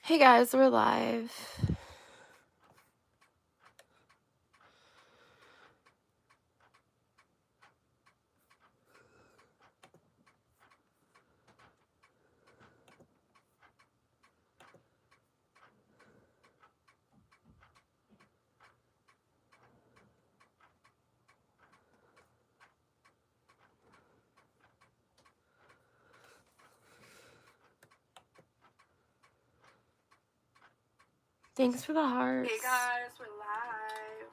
Hey guys, we're live. Thanks for the hearts. Hey guys, we're live.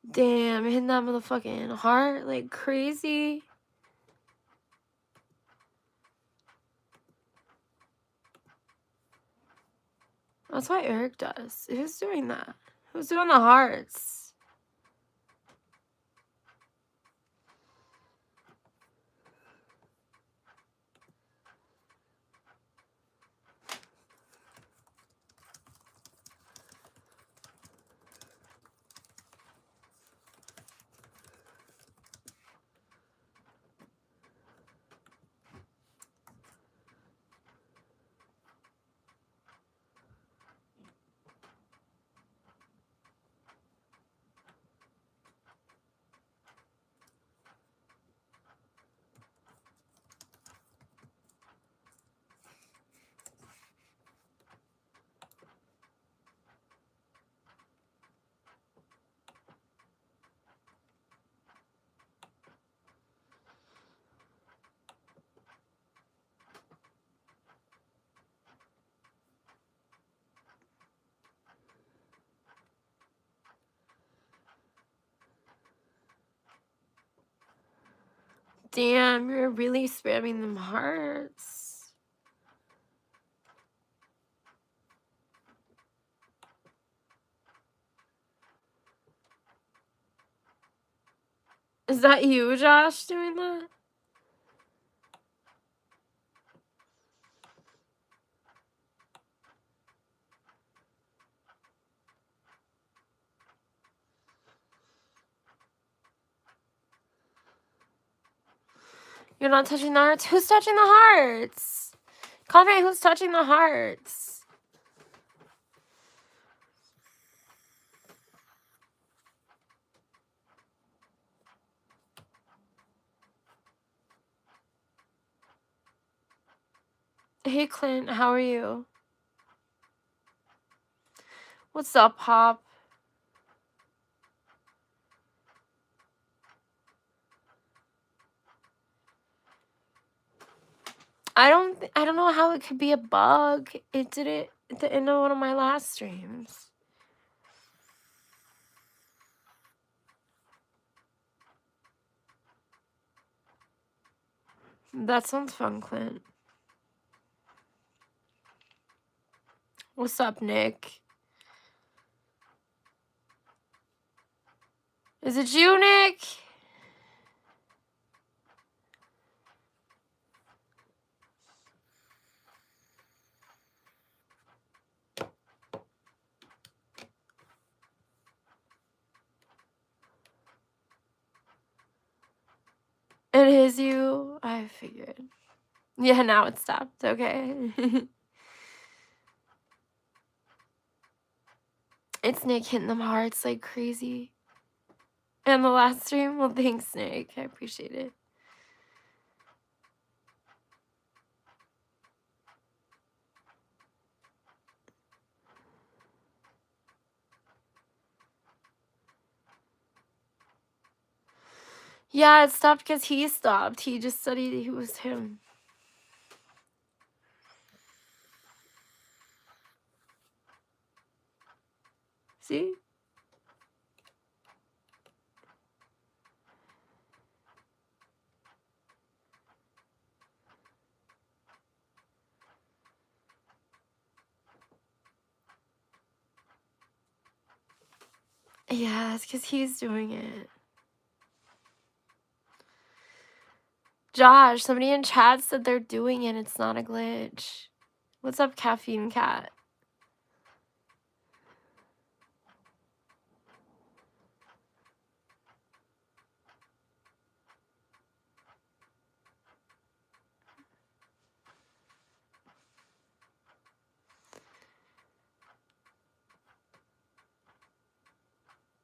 Damn, hitting that motherfucking heart like crazy. That's what Eric does. Who's doing that? Who's doing the hearts? Damn, you're really spamming them hearts. Is that you, Josh, doing that? You're not touching the hearts? Who's touching the hearts? Comment who's touching the hearts. Hey Clint, how are you? What's up, Pop? I don't know how it could be a bug. It did it at the end of one of my last streams. That sounds fun, Clint. What's up, Nick? Is it you, Nick? It is you. I figured. Yeah, now it stopped. Okay. It's Nick hitting them hearts like crazy. And the last stream? Well, thanks, Nick. I appreciate it. Yeah, it stopped because he stopped. He just said he was him. See? Yeah, it's because he's doing it. Josh, somebody in chat said they're doing it. It's not a glitch. What's up, Caffeine Cat?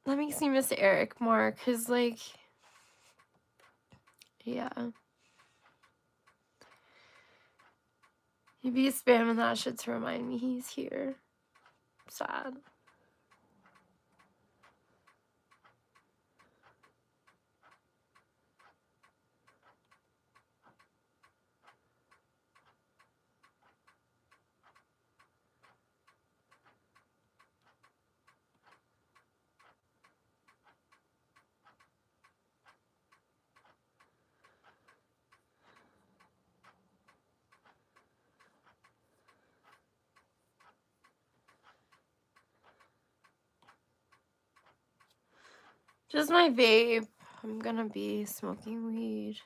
That makes me miss Eric more, because, like, yeah. He'd be spamming that shit to remind me he's here. Sad. Just my vape. I'm gonna be smoking weed.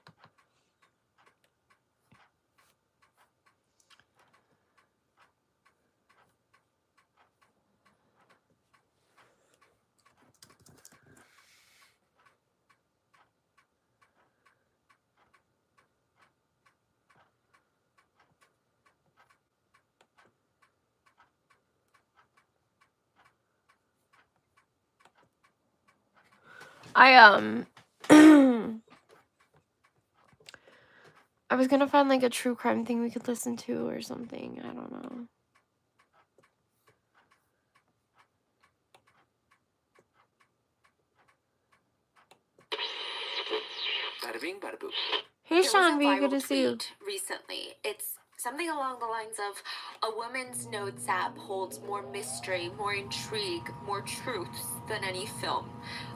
I I was gonna find like a true crime thing we could listen to or something. I don't know. Bada bing, bada boop. Hey There was a Shanvi, good viral to see you. tweet recently. It's something along the lines of, a woman's notes app holds more mystery, more intrigue, more truths than any film.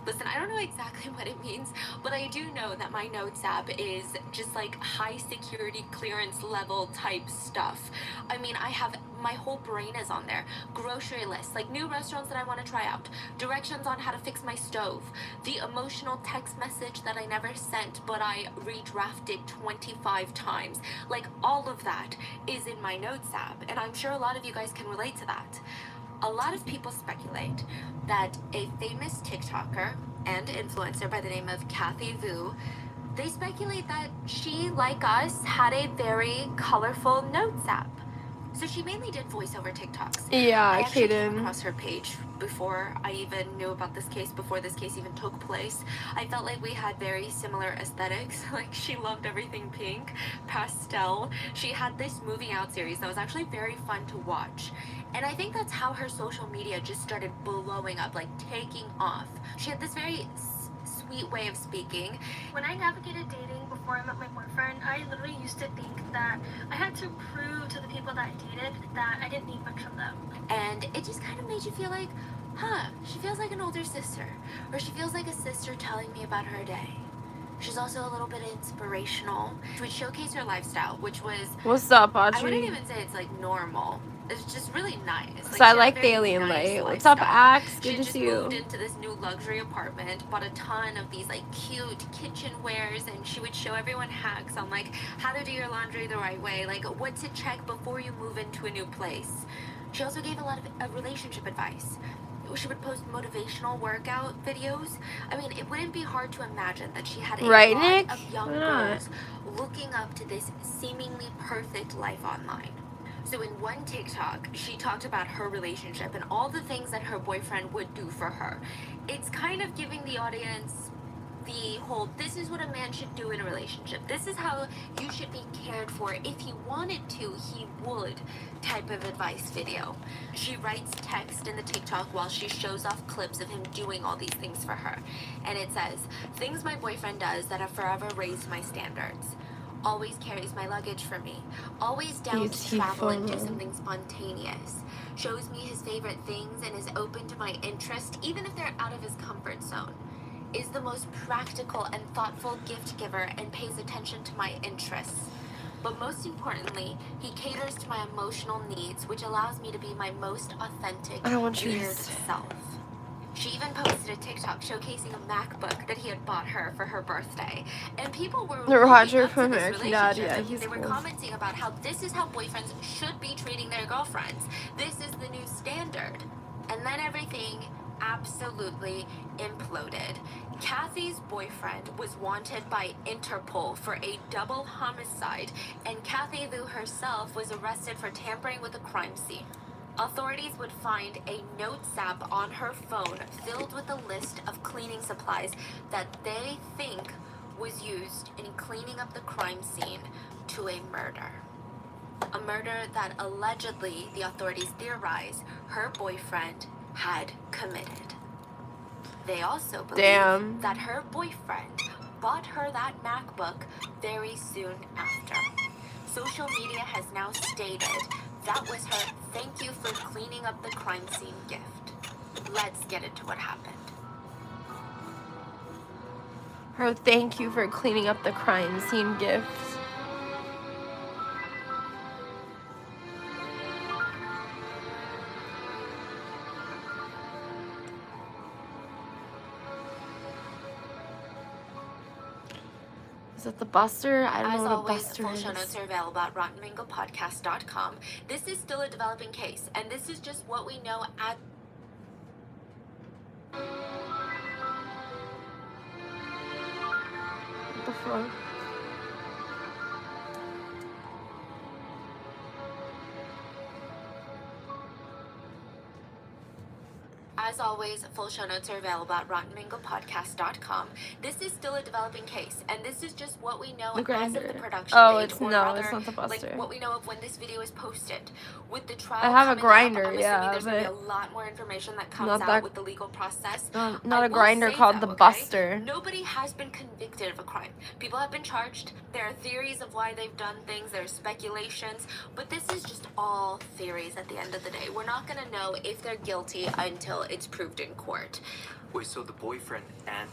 Listen, I don't know exactly what it means, but I do know that my notes app is just like high security clearance level type stuff. I mean, my whole brain is on there. Grocery lists, like new restaurants that I want to try out, directions on how to fix my stove, the emotional text message that I never sent but I redrafted 25 times. Like, all of that is in my notes app, and I'm sure a lot of you guys can relate to that. A lot of people speculate that a famous TikToker and influencer by the name of Kathy Vu, they speculate that she, like us, had a very colorful notes app. So she mainly did voiceover TikToks. Yeah, I actually came Kaden. across her page before I even knew about this case, before this case even took place. I felt like we had very similar aesthetics. Like, she loved everything pink, pastel. She had this moving out series that was actually very fun to watch. And I think that's how her social media just started blowing up, like taking off. She had this very sweet way of speaking. When I navigated dating before I met my boyfriend, I literally used to think that I had to prove to the people that I dated that I didn't need much from them. And it just kind of made you feel like, she feels like an older sister, or she feels like a sister telling me about her day. She's also a little bit inspirational. She would showcase her lifestyle, which was, What's up, I wouldn't Audrey? even say it's like normal. It's just really nice. So Like, I she had a like the very alien nice light. What's up, lifestyle. Axe? She Good had to just see moved you. into this new luxury apartment, bought a ton of these like cute kitchenwares, and she would show everyone hacks on like how to do your laundry the right way, like what to check before you move into a new place. She also gave a lot of relationship advice. She would post motivational workout videos. I mean, it wouldn't be hard to imagine that she had a Right, lot Nick? of young Why not? girls looking up to this seemingly perfect life online. So in one TikTok, she talked about her relationship and all the things that her boyfriend would do for her. It's kind of giving the audience the whole, this is what a man should do in a relationship. This is how you should be cared for. If he wanted to, he would type of advice video. She writes text in the TikTok while she shows off clips of him doing all these things for her. And it says, things my boyfriend does that have forever raised my standards. Always carries my luggage for me. Always down He's to travel and do FOMO. something spontaneous. Shows me his favorite things and is open to my interest, even if they're out of his comfort zone. Is the most practical and thoughtful gift giver and pays attention to my interests. But most importantly, he caters to my emotional needs, which allows me to be my most authentic, I don't want weird yours. self. She even posted a TikTok showcasing a MacBook that he had bought her for her birthday. And people were Roger looking up from to this American Dad, relationship. yeah, Like, he's they were cool. commenting about how this is how boyfriends should be treating their girlfriends. This is the new standard. And then everything absolutely imploded. Kathy's boyfriend was wanted by Interpol for a double homicide, and Kathy Vu herself was arrested for tampering with a crime scene. Authorities would find a notes app on her phone filled with a list of cleaning supplies that they think was used in cleaning up the crime scene to a murder. A murder that allegedly, the authorities theorize, her boyfriend had committed. They also believe that her boyfriend bought her that MacBook very soon after. Social media has now stated that was her thank you for cleaning up the crime scene gift. Let's get into what happened. Her thank you for cleaning up the crime scene gift. Is that the Buster? I don't As know what a always, Buster full is. show notes are available at RottenRingoPodcast.com. This is still a developing case, and this is just what we know at What the fuck? As always, full show notes are available at RottenRingoPodcast.com. This is still a developing case, and this is just what we know The as of the grinder. production Oh, date, it's or no, rather, it's not the Buster. like what we know of when this video is posted. With the trial I have a coming grinder, up, I'm yeah, assuming there's gonna be but a lot more information that comes not out that- with the legal process. Not I a will grinder say, called though, the okay, Buster. Nobody has been convicted of a crime. People have been charged. There are theories of why they've done things. There's speculations, but this is just all theories at the end of the day. We're not gonna know if they're guilty until it's proved in court. Wait, so the boyfriend and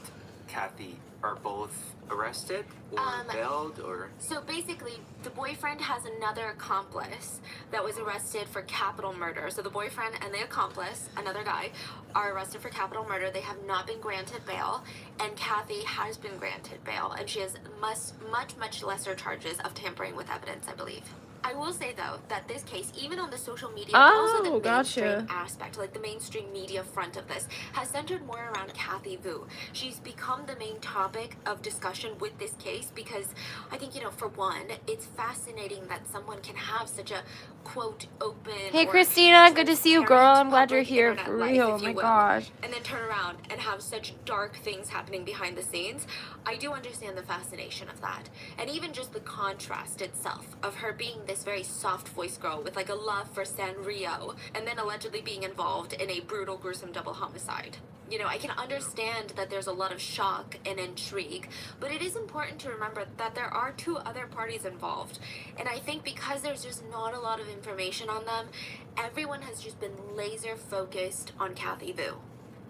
Kathy are both arrested or bailed or? So basically, the boyfriend has another accomplice that was arrested for capital murder. So the boyfriend and the accomplice, another guy, are arrested for capital murder. They have not been granted bail, and Kathy has been granted bail, and she has much lesser charges of tampering with evidence, I believe. I will say, though, that this case, even on the social media, but also the mainstream aspect, like the mainstream media front of this, has centered more around Kathy Vu. She's become the main topic of discussion with this case because I think, for one, it's fascinating that someone can have such a, quote, open Hey, or Christina, good to see you, girl. I'm glad you're public here internet for life, real. Oh if you my will, gosh. and then turn around and have such dark things happening behind the scenes. I do understand the fascination of that. And even just the contrast itself of her being this very soft voice girl with like a love for Sanrio and then allegedly being involved in a brutal, gruesome double homicide. I can understand that there's a lot of shock and intrigue, but it is important to remember that there are two other parties involved. And I think because there's just not a lot of information on them, everyone has just been laser focused on Kathy Vu.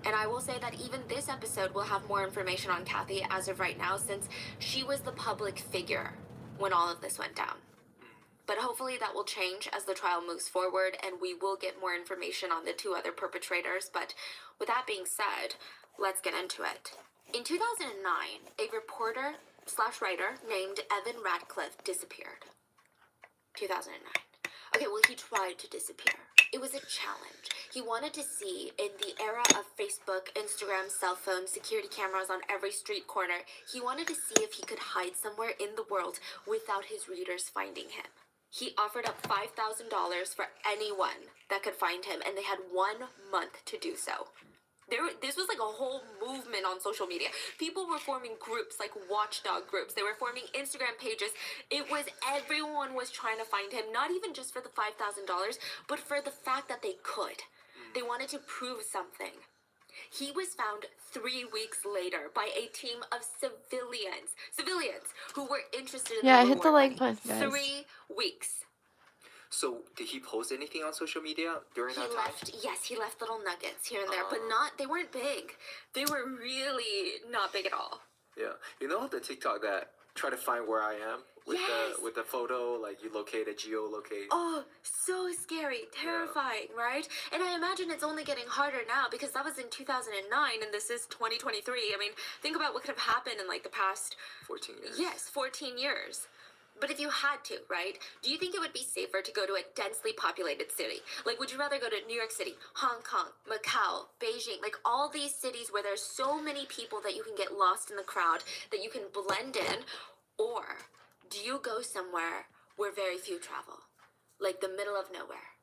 And I will say that even this episode will have more information on Kathy as of right now, since she was the public figure when all of this went down. But hopefully that will change as the trial moves forward, and we will get more information on the two other perpetrators. But with that being said, let's get into it. In 2009, a reporter/writer named Evan Radcliffe disappeared. 2009. Okay, well, he tried to disappear. It was a challenge. He wanted to see, in the era of Facebook, Instagram, cell phones, security cameras on every street corner, he wanted to see if he could hide somewhere in the world without his readers finding him. He offered up $5,000 for anyone that could find him, and they had 1 month to do so. This was like a whole movement on social media. People were forming groups, like watchdog groups. They were forming Instagram pages. Everyone was trying to find him, not even just for the $5,000, but for the fact that they could. They wanted to prove something. He was found 3 weeks later by a team of civilians who were interested in the hit the reward like money. button, guys. 3 weeks. So did he post anything on social media during that time? He left little nuggets here and there, but they weren't big. They were really not big at all. Yeah. You know the TikTok that try to find where I am with Yes. the photo, like you geolocate. Oh, so scary, terrifying, right? And I imagine it's only getting harder now because that was in 2009 and this is 2023. I mean, think about what could have happened in like the past 14 years. Yes, 14 years. But if you had to, right? Do you think it would be safer to go to a densely populated city? Like, would you rather go to New York City, Hong Kong, Macau, Beijing, like all these cities where there's so many people that you can get lost in the crowd, that you can blend in? Or do you go somewhere where very few travel? Like the middle of nowhere.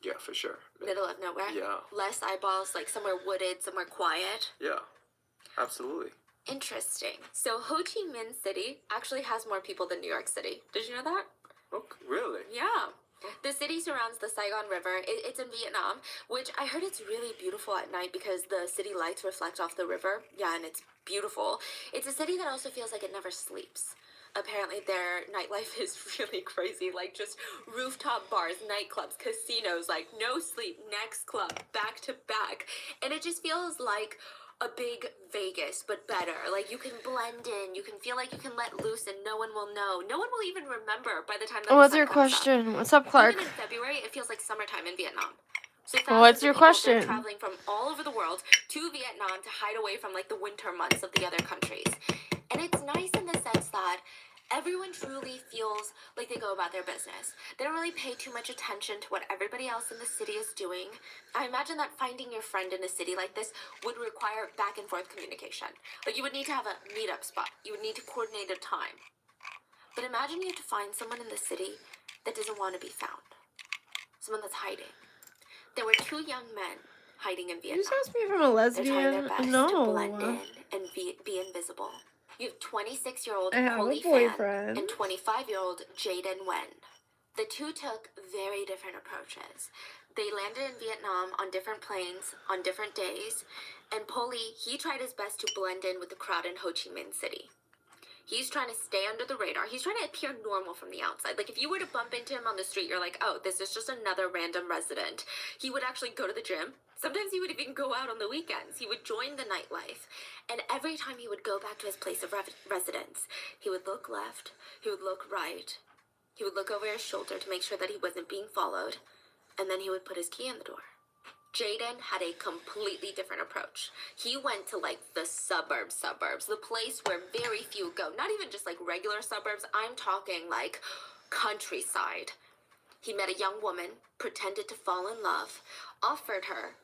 Yeah, for sure. Middle of nowhere? Yeah. Less eyeballs, like somewhere wooded, somewhere quiet? Yeah, absolutely. Interesting. So Ho Chi Minh City actually has more people than New York City. Did you know that? Okay, really? Yeah. The city surrounds the Saigon River. It's in Vietnam, which I heard it's really beautiful at night because the city lights reflect off the river. Yeah, and it's beautiful. It's a city that also feels like it never sleeps. Apparently their nightlife is really crazy, like just rooftop bars, nightclubs, casinos, like no sleep, next club, back to back. And it just feels like a big Vegas, but better. Like you can blend in, you can feel like you can let loose and no one will know. No one will even remember by the time that the What's sun your comes up. question? What's up, Clark? Even in February, it feels like summertime in Vietnam. So What's your they're question? traveling from all over the world to Vietnam to hide away from like the winter months of the other countries. And it's nice in the sense that everyone truly feels like they go about their business. They don't really pay too much attention to what everybody else in the city is doing. I imagine that finding your friend in a city like this would require back and forth communication. Like you would need to have a meetup spot. You would need to coordinate a time. But imagine you have to find someone in the city that doesn't want to be found. Someone that's hiding. There were two young men hiding in You Vietnam. supposed to be from a They're trying their lesbian? best to blend in and be invisible. You have 26-year-old I have a Holy Fan boyfriend. and 25-year-old Jaden Wen. The two took very different approaches. They landed in Vietnam on different planes on different days, and Poli, he tried his best to blend in with the crowd in Ho Chi Minh City. He's trying to stay under the radar. He's trying to appear normal from the outside. Like, if you were to bump into him on the street, you're like, oh, this is just another random resident. He would actually go to the gym. Sometimes he would even go out on the weekends. He would join the nightlife. And every time he would go back to his place of residence, he would look left, he would look right, he would look over his shoulder to make sure that he wasn't being followed, and then he would put his key in the door. Jaden had a completely different approach. He went to like the suburbs, the place where very few go. Not even just like regular suburbs, I'm talking like countryside. He met a young woman, pretended to fall in love, offered her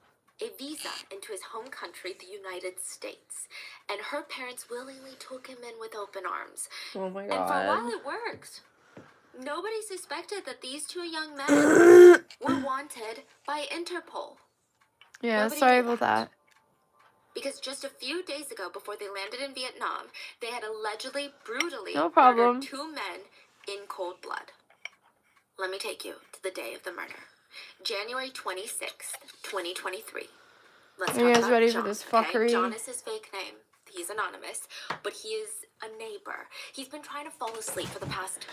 a visa into his home country, the United States. And her parents willingly took him in with open arms. Oh my And for a god. while it worked. Nobody suspected that these two young men were wanted by Interpol. Yeah, Nobody sorry knew about that. Because just a few days ago, before they landed in Vietnam, they had allegedly brutally No problem. murdered two men in cold blood. Let me take you to the day of the murder. January 26th, 2023. Let's Are you talk guys about ready John, for this okay? fuckery? John is his fake name. He's anonymous, but he is a neighbor. He's been trying to fall asleep for the past,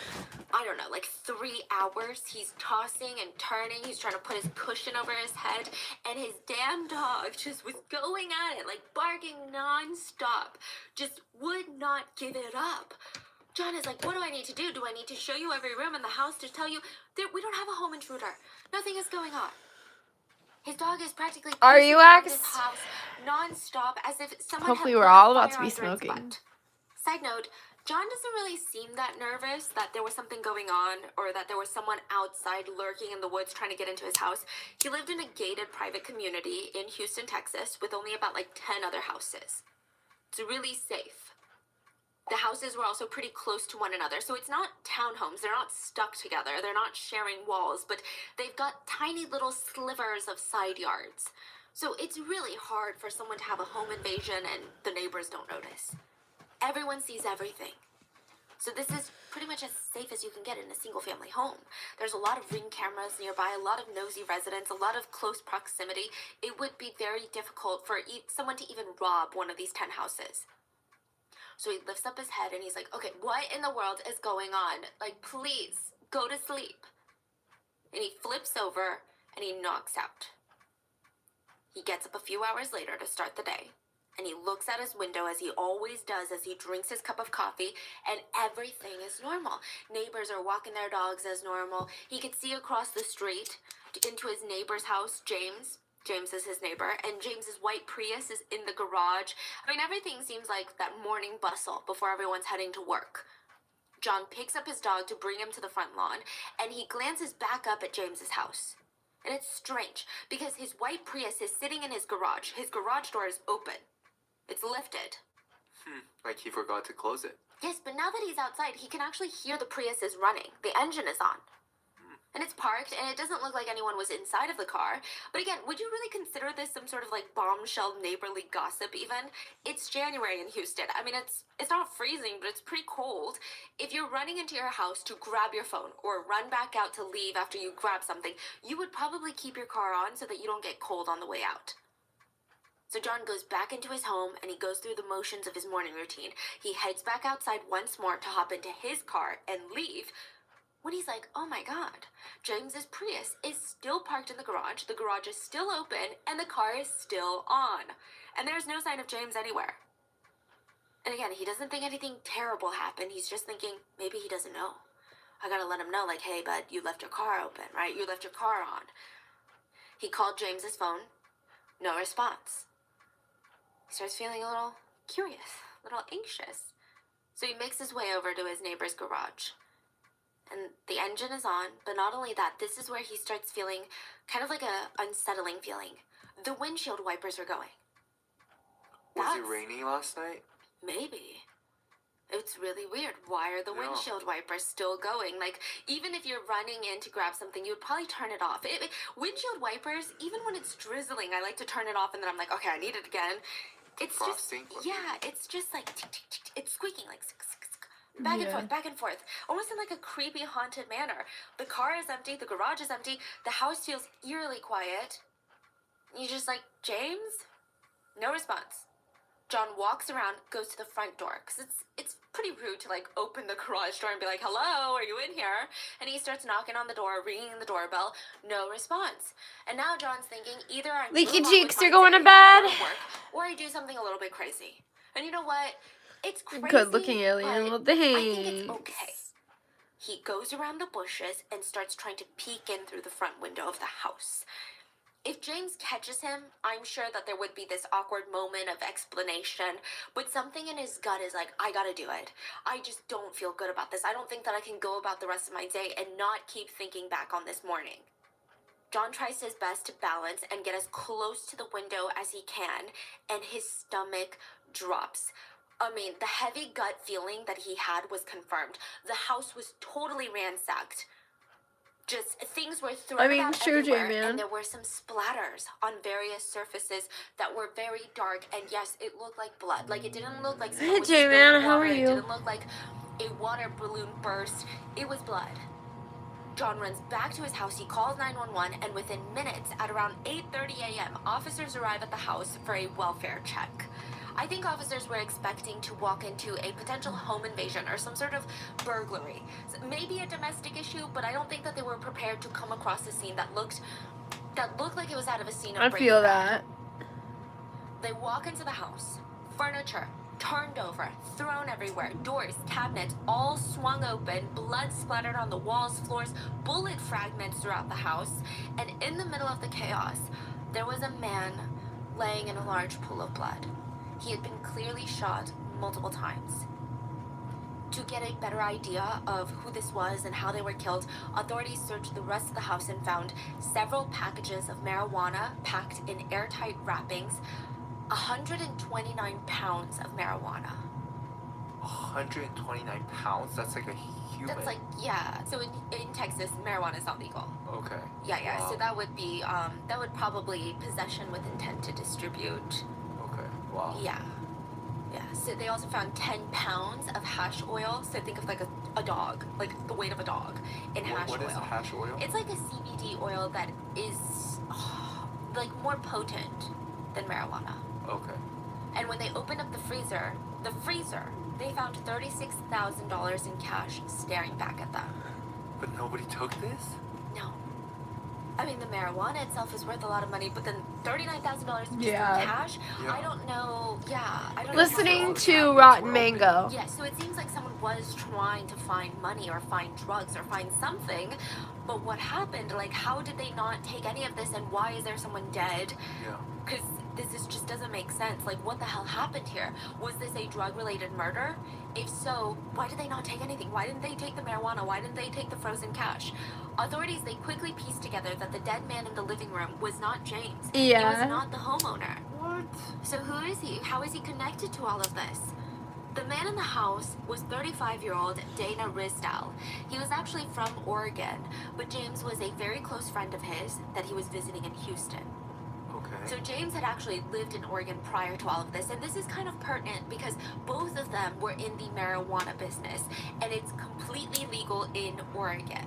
I don't know, like 3 hours. He's tossing and turning. He's trying to put his cushion over his head, and his damn dog just was going at it, like barking nonstop. Just would not give it up. John is like, what do I need to do? Do I need to show you every room in the house to tell you that we don't have a home intruder? Nothing is going on. His dog is practically Are pacing you around his ax- house nonstop as if someone Hopefully had we're put a all about to fire be under its smoking. butt. Side note, John doesn't really seem that nervous that there was something going on or that there was someone outside lurking in the woods trying to get into his house. He lived in a gated private community in Houston, Texas, with only about like 10 other houses. It's really safe. The houses were also pretty close to one another, so it's not townhomes. They're not stuck together. They're not sharing walls, but they've got tiny little slivers of side yards. So it's really hard for someone to have a home invasion and the neighbors don't notice. Everyone sees everything. So this is pretty much as safe as you can get in a single-family home. There's a lot of ring cameras nearby, a lot of nosy residents, a lot of close proximity. It would be very difficult for someone to even rob one of these 10 houses. So he lifts up his head and he's like, okay, what in the world is going on? Like, please, go to sleep. And he flips over and he knocks out. He gets up a few hours later to start the day. and he looks out his window as he always does as he drinks his cup of coffee, and everything is normal. Neighbors are walking their dogs as normal. He could see across the street into his neighbor's house, James. James is his neighbor, and James's white Prius is in the garage. I mean, everything seems like that morning bustle before everyone's heading to work. John picks up his dog to bring him to the front lawn, and he glances back up at James's house. And it's strange, because his white Prius is sitting in his garage. His garage door is open. It's lifted. Like he forgot to close it. Yes, but now that he's outside, he can actually hear the Prius is running. The engine is on. And it's parked, and it doesn't look like anyone was inside of the car. But again, would you really consider this some sort of like bombshell neighborly gossip even? It's January in Houston. I mean, it's not freezing, but it's pretty cold. If you're running into your house to grab your phone or run back out to leave after you grab something, you would probably keep your car on so that you don't get cold on the way out. So John goes back into his home, and he goes through the motions of his morning routine. He heads back outside once more to hop into his car and leave, when he's like, oh my god, James's Prius is still parked in the garage is still open, and the car is still on. And there's no sign of James anywhere. And again, he doesn't think anything terrible happened. He's just thinking, maybe he doesn't know. I gotta let him know, like, hey, bud, you left your car open, right? You left your car on. He called James's phone. No response. He starts feeling a little curious, a little anxious. So he makes his way over to his neighbor's garage. And the engine is on, but not only that, this is where he starts feeling kind of like a unsettling feeling. The windshield wipers are going. Was it raining last night? Maybe. It's really weird. Why are the windshield wipers still going? Like, even if you're running in to grab something, you would probably turn it off. Windshield wipers, even when it's drizzling, I like to turn it off, and then I'm like, okay, I need it again. It's frosting? Just, yeah, it's just like, tick, tick, tick, it's squeaking like, back and forth, almost in like a creepy, haunted manner. The car is empty, the garage is empty, the house feels eerily quiet. You just like, James? No response. John walks around, goes to the front door, because it's pretty rude to like open the garage door and be like, hello, are you in here? And he starts knocking on the door, ringing the doorbell, no response. And now John's thinking, either I Leaky move on cheeks, with you're my going to day, bed. go to work, or I do something a little bit crazy. And you know what? It's crazy, Good looking alien. Well, thanks. I think it's okay. He goes around the bushes and starts trying to peek in through the front window of the house. If James catches him, I'm sure that there would be this awkward moment of explanation, but something in his gut is like, I gotta do it. I just don't feel good about this. I don't think that I can go about the rest of my day and not keep thinking back on this morning. John tries his best to balance and get as close to the window as he can, and his stomach drops. I mean, the heavy gut feeling that he had was confirmed. The house was totally ransacked. Just things were thrown out everywhere, and there were some splatters on various surfaces that were very dark. And yes, it looked like blood. Like, it didn't look like someone was spilling water. How are you? It didn't look like a water balloon burst. It was blood. John runs back to his house. He calls 911, and within minutes, at around 8:30 a.m., officers arrive at the house for a welfare check. I think officers were expecting to walk into a potential home invasion or some sort of burglary. So maybe a domestic issue, but I don't think that they were prepared to come across a scene that looked like it was out of a scene of Breaking Bad. They walk into the house. Furniture turned over, thrown everywhere, doors, cabinets, all swung open, blood splattered on the walls, floors, bullet fragments throughout the house, and in the middle of the chaos, there was a man laying in a large pool of blood. He had been clearly shot multiple times. To get a better idea of who this was and how they were killed, authorities searched the rest of the house and found several packages of marijuana packed in airtight wrappings, 129 pounds of marijuana. 129 pounds? That's like a human. That's like, yeah. So in Texas, marijuana is not legal. Okay. Yeah. Wow. So that would be, that would probably possession with intent to distribute. Okay. Wow. Yeah. So they also found 10 pounds of hash oil. So think of like a dog, like the weight of a dog in hash oil. What is hash oil? It's like a CBD oil that is like more potent than marijuana. Okay. And when they opened up the freezer, they found $36,000 in cash staring back at them. But nobody took this? No. I mean, the marijuana itself is worth a lot of money, but then $39,000 just Yeah. in cash? Yeah. I don't know. Yeah, I don't know. Listening All the to cabinets Rotten were Mango. Yeah, so it seems like someone was trying to find money or find drugs or find something, but what happened? Like, how did they not take any of this, and why is there someone dead? Yeah. Because just doesn't make sense. Like, what the hell happened here? Was this a drug-related murder? If so, why did they not take anything? Why didn't they take the marijuana? Why didn't they take the frozen cash? Authorities, they quickly pieced together that the dead man in the living room was not James. Yeah. He was not the homeowner. What? So who is he? How is he connected to all of this? The man in the house was 35-year-old Dana Risdale. He was actually from Oregon, but James was a very close friend of his that he was visiting in Houston. Okay. So James had actually lived in Oregon prior to all of this, and this is kind of pertinent because both of them were in the marijuana business, and it's completely legal in Oregon.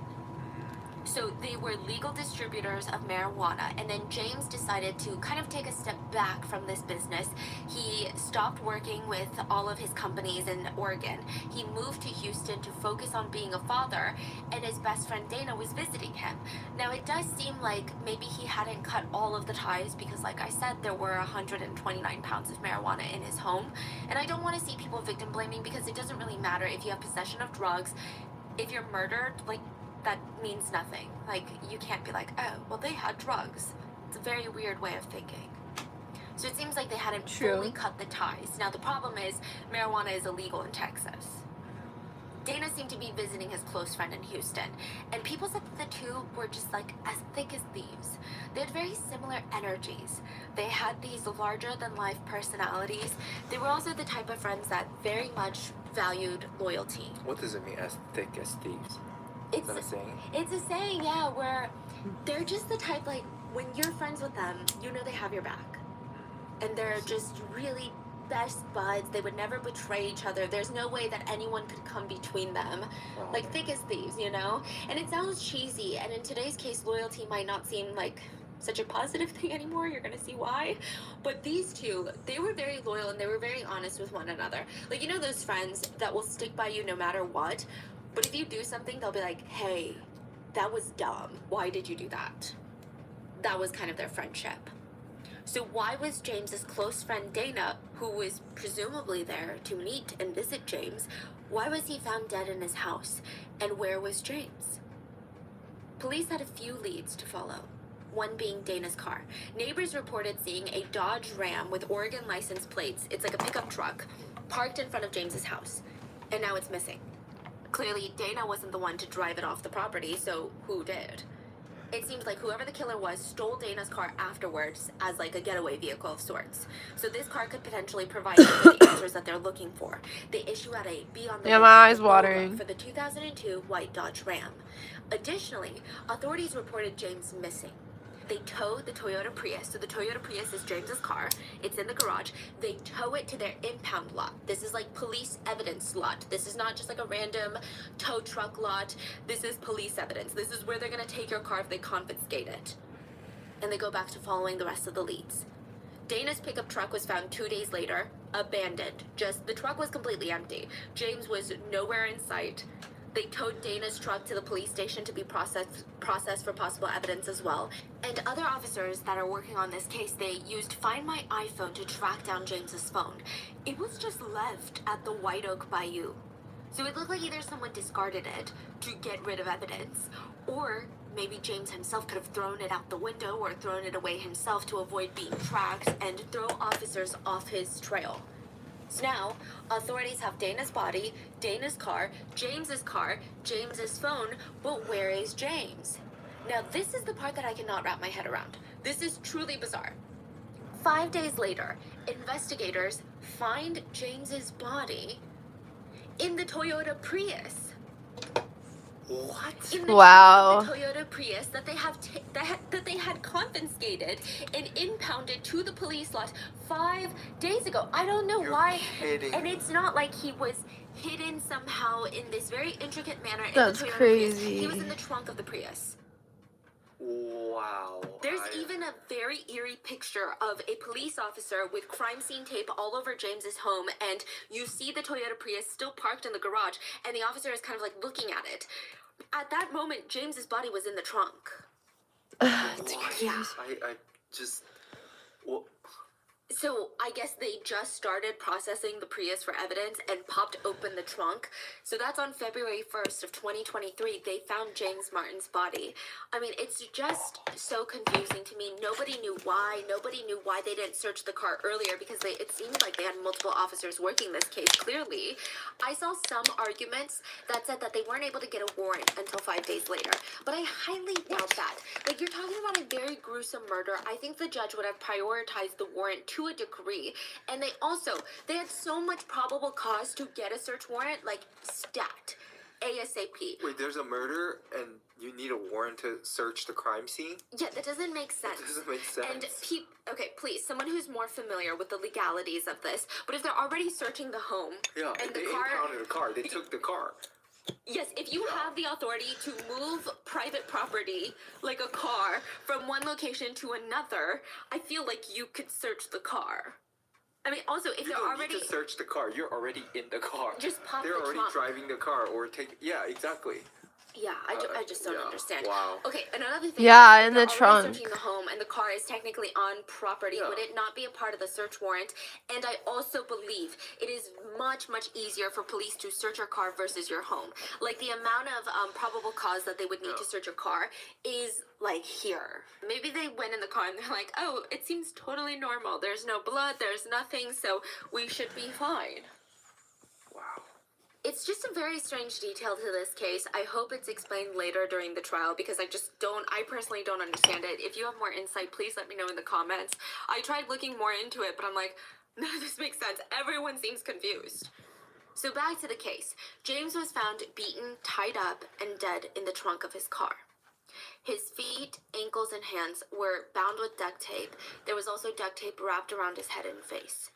So they were legal distributors of marijuana, and then James decided to kind of take a step back from this business. He stopped working with all of his companies in Oregon. He moved to Houston to focus on being a father, and his best friend Dana was visiting him. Now, it does seem like maybe he hadn't cut all of the ties because, like I said, there were 129 pounds of marijuana in his home. And I don't want to see people victim blaming because it doesn't really matter if you have possession of drugs. If you're murdered, like, that means nothing. Like, you can't be like, oh, well, they had drugs. It's a very weird way of thinking. So it seems like they hadn't True. fully cut the ties. Now, the problem is marijuana is illegal in Texas. Dana seemed to be visiting his close friend in Houston, and people said that the two were just like as thick as thieves. They had very similar energies. They had these larger-than-life personalities. They were also the type of friends that very much valued loyalty. What does it mean, as thick as thieves? Is that a saying? It's a saying, yeah, where they're just the type, like, when you're friends with them, you know they have your back. And they're just really best buds. They would never betray each other. There's no way that anyone could come between them. Oh, Like, thick as thieves, you know? And it sounds cheesy, and in today's case, loyalty might not seem like such a positive thing anymore. You're gonna see why. But these two, they were very loyal and they were very honest with one another. Like, you know those friends that will stick by you no matter what? But if you do something, they'll be like, hey, that was dumb. Why did you do that? That was kind of their friendship. So why was James's close friend Dana, who was presumably there to meet and visit James, why was he found dead in his house? And where was James? Police had a few leads to follow, one being Dana's car. Neighbors reported seeing a Dodge Ram with Oregon license plates, it's like a pickup truck, parked in front of James's house. And now it's missing. Clearly, Dana wasn't the one to drive it off the property, so who did? It seems like whoever the killer was stole Dana's car afterwards as like a getaway vehicle of sorts. So this car could potentially provide them with the answers that they're looking for. They issue out a Be on the Yeah, my eyes Lookout watering. for the 2002 white Dodge Ram. Additionally, authorities reported James missing. They tow the Toyota Prius. So the Toyota Prius is James's car. It's in the garage. They tow it to their impound lot. This is like police evidence lot. This is not just like a random tow truck lot. This is police evidence. This is where they're going to take your car if they confiscate it. And they go back to following the rest of the leads. Dana's pickup truck was found 2 days later, abandoned. Just the truck was completely empty. James was nowhere in sight. They towed Dana's truck to the police station to be processed for possible evidence as well. And other officers that are working on this case, they used Find My iPhone to track down James's phone. It was just left at the White Oak Bayou. So it looked like either someone discarded it to get rid of evidence, or maybe James himself could have thrown it out the window or thrown it away himself to avoid being tracked and throw officers off his trail. So now, authorities have Dana's body, Dana's car, James's phone, but where is James? Now, this is the part that I cannot wrap my head around. This is truly bizarre. 5 days later, investigators find James's body in the Toyota Prius. What? In the Wow. trunk of the Toyota Prius that they have that they had confiscated and impounded to the police lot 5 days ago. I don't know You're why. kidding And me. it's not like he was hidden somehow in this very intricate manner in That's the Toyota crazy. Prius. He was in the trunk of the Prius. Wow. There's even a very eerie picture of a police officer with crime scene tape all over James's home, and you see the Toyota Prius still parked in the garage, and the officer is kind of like looking at it. At that moment, James's body was in the trunk. It's Why? crazy. I just. Well, So I guess they just started processing the Prius for evidence and popped open the trunk. So that's on February 1st of 2023. They found James Martin's body. I mean, it's just so confusing to me. Nobody knew why. Nobody knew why they didn't search the car earlier because it seemed like they had multiple officers working this case clearly. I saw some arguments that said that they weren't able to get a warrant until 5 days later. But I highly doubt that. Like, you're talking about a very gruesome murder. I think the judge would have prioritized the warrant to a degree. And they had so much probable cause to get a search warrant, like, stacked. ASAP. wait, there's a murder and you need a warrant to search the crime scene? Yeah, that doesn't make sense. That doesn't make sense. And okay, please, someone who's more familiar with the legalities of this. But if they're already searching the home, Yeah, and they the car, impounded the car. They took the car. yes, if you have the authority to move private property like a car from one location to another, I feel like you could search the car. I mean, also, if You they're don't already need to search the car. You're already in the car. Just pop They're the already trunk. driving the car or take. Yeah, exactly. yeah, I just don't yeah. understand. Wow. Okay, another thing. Yeah, is in they're the already trunk. Searching the home, and the car is technically on property. Yeah. Would it not be a part of the search warrant? And I also believe it is much easier for police to search your car versus your home. Like the amount of probable cause that they would need to search your car is like here. Maybe they went in the car and they're like, oh, it seems totally normal. There's no blood. There's nothing. So we should be fine. Wow. It's just a very strange detail to this case. I hope it's explained later during the trial because I personally don't understand it. If you have more insight, please let me know in the comments. I tried looking more into it, but I'm like, none of this makes sense. Everyone seems confused. So back to the case. James was found beaten, tied up, and dead in the trunk of his car. His feet, ankles, and hands were bound with duct tape. There was also duct tape wrapped around his head and face.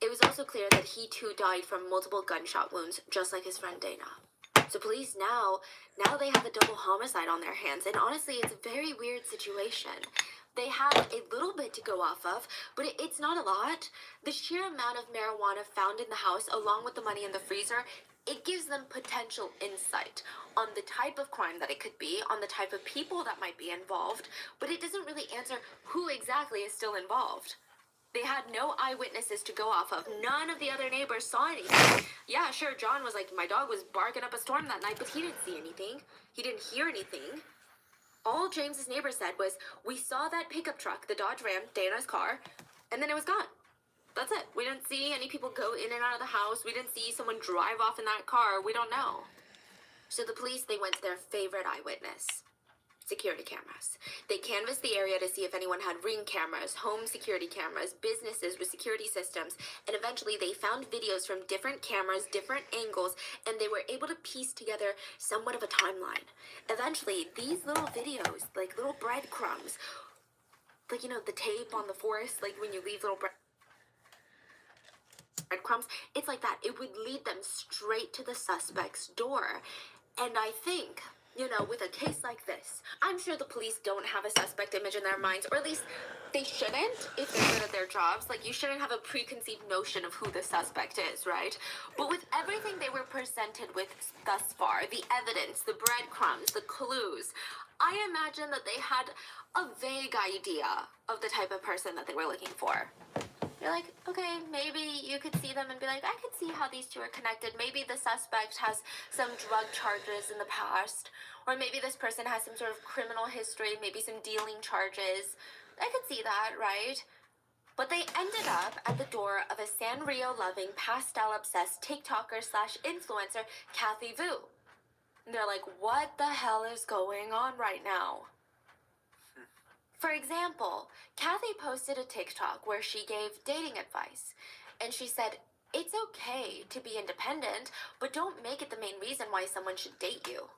It was also clear that he too died from multiple gunshot wounds, just like his friend Dana. So police now they have a double homicide on their hands, and honestly, it's a very weird situation. They have a little bit to go off of, but it's not a lot. The sheer amount of marijuana found in the house, along with the money in the freezer, it gives them potential insight on the type of crime that it could be, on the type of people that might be involved, but it doesn't really answer who exactly is still involved. They had no eyewitnesses to go off of. None of the other neighbors saw anything. Yeah, sure, John was like, my dog was barking up a storm that night, but he didn't see anything. He didn't hear anything. All James's neighbor said was, we saw that pickup truck, the Dodge Ram, Dana's car, and then it was gone. That's it. We didn't see any people go in and out of the house. We didn't see someone drive off in that car. We don't know. So the police, they went to their favorite eyewitness. Security cameras. They canvassed the area to see if anyone had Ring cameras, home security cameras, businesses with security systems, and eventually they found videos from different cameras, different angles, and they were able to piece together somewhat of a timeline. Eventually, these little videos, like little breadcrumbs, like, you know, the tape on the forest, like when you leave little breadcrumbs, it's like that. It would lead them straight to the suspect's door. And I think, you know, with a case like this, I'm sure the police don't have a suspect image in their minds, or at least they shouldn't if they're good at their jobs. Like, you shouldn't have a preconceived notion of who the suspect is, right? But with everything they were presented with thus far, the evidence, the breadcrumbs, the clues, I imagine that they had a vague idea of the type of person that they were looking for. You're like, okay, maybe you could see them and be like, I could see how these two are connected. Maybe the suspect has some drug charges in the past. Or maybe this person has some sort of criminal history, maybe some dealing charges. I could see that, right? But they ended up at the door of a Sanrio-loving, pastel-obsessed TikToker/influencer, Kathy Vu. And they're like, what the hell is going on right now? For example, Kathy posted a TikTok where she gave dating advice, and she said, it's okay to be independent, but don't make it the main reason why someone should date you.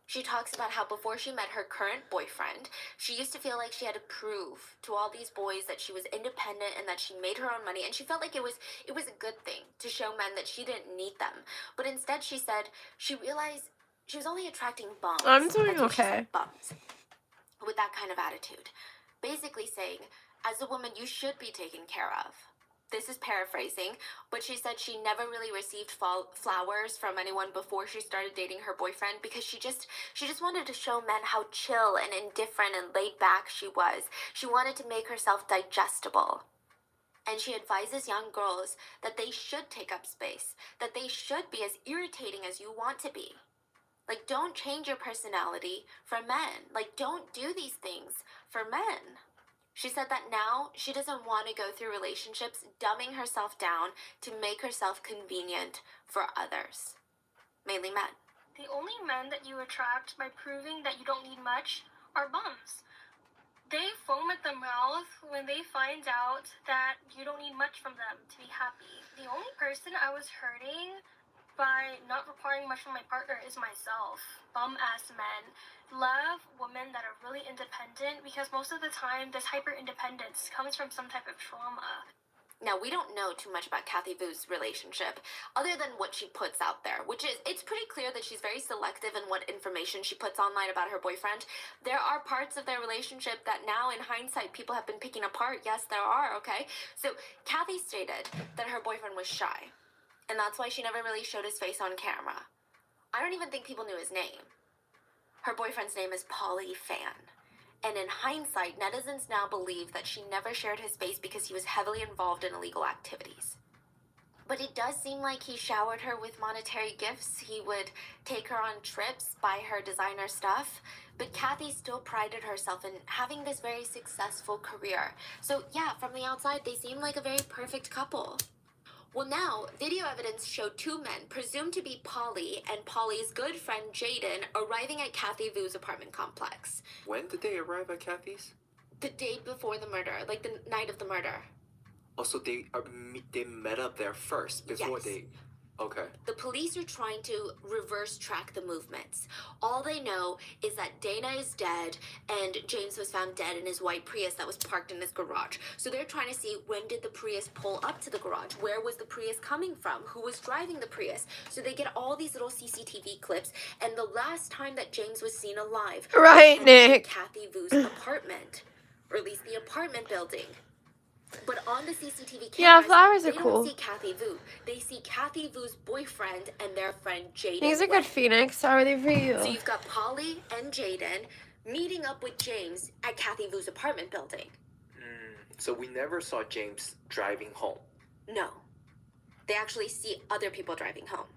She talks about how before she met her current boyfriend, she used to feel like she had to prove to all these boys that she was independent and that she made her own money, and she felt like it was a good thing to show men that she didn't need them. But instead, she said she realized she was only attracting bums. I'm doing That's what she okay. said, bums. With that kind of attitude. Basically saying, as a woman, you should be taken care of. This is paraphrasing, but she said she never really received flowers from anyone before she started dating her boyfriend because she just wanted to show men how chill and indifferent and laid back she was. She wanted to make herself digestible. And she advises young girls that they should take up space, that they should be as irritating as you want to be. Like, don't change your personality for men. Like, don't do these things for men. She said that now she doesn't want to go through relationships dumbing herself down to make herself convenient for others, mainly men. The only men that you attract by proving that you don't need much are bums. They foam at the mouth when they find out that you don't need much from them to be happy. The only person I was hurting by not requiring much from my partner is myself. Bum-ass men love women that are really independent because most of the time this hyper-independence comes from some type of trauma. Now, we don't know too much about Kathy Vu's relationship other than what she puts out there, which is, it's pretty clear that she's very selective in what information she puts online about her boyfriend. There are parts of their relationship that now, in hindsight, people have been picking apart. Yes, there are, okay? So, Kathy stated that her boyfriend was shy, and that's why she never really showed his face on camera. I don't even think people knew his name. Her boyfriend's name is Polly Fan. And in hindsight, netizens now believe that she never shared his face because he was heavily involved in illegal activities. But it does seem like he showered her with monetary gifts. He would take her on trips, buy her designer stuff. But Kathy still prided herself in having this very successful career. So yeah, from the outside, they seem like a very perfect couple. Well, now, video evidence showed two men, presumed to be Polly and Polly's good friend Jaden, arriving at Kathy Vu's apartment complex. When did they arrive at Kathy's? The day before the murder, like the night of the murder. Oh, so they met up there first before Yes. they... Okay. The police are trying to reverse track the movements. All they know is that Dana is dead and James was found dead in his white Prius that was parked in his garage. So they're trying to see, when did the Prius pull up to the garage? Where was the Prius coming from? Who was driving the Prius? So they get all these little CCTV clips, and the last time that James was seen alive Right, was Nick. Kathy Vu's apartment, or at least the apartment building. But on the CCTV cameras, Yeah, flowers are they cool. don't see Kathy Vu. They see Kathy Vu's boyfriend and their friend Jaden. He's a good Phoenix. How are they for you? So you've got Polly and Jaden meeting up with James at Kathy Vu's apartment building. So we never saw James driving home. No. They actually see other people driving home.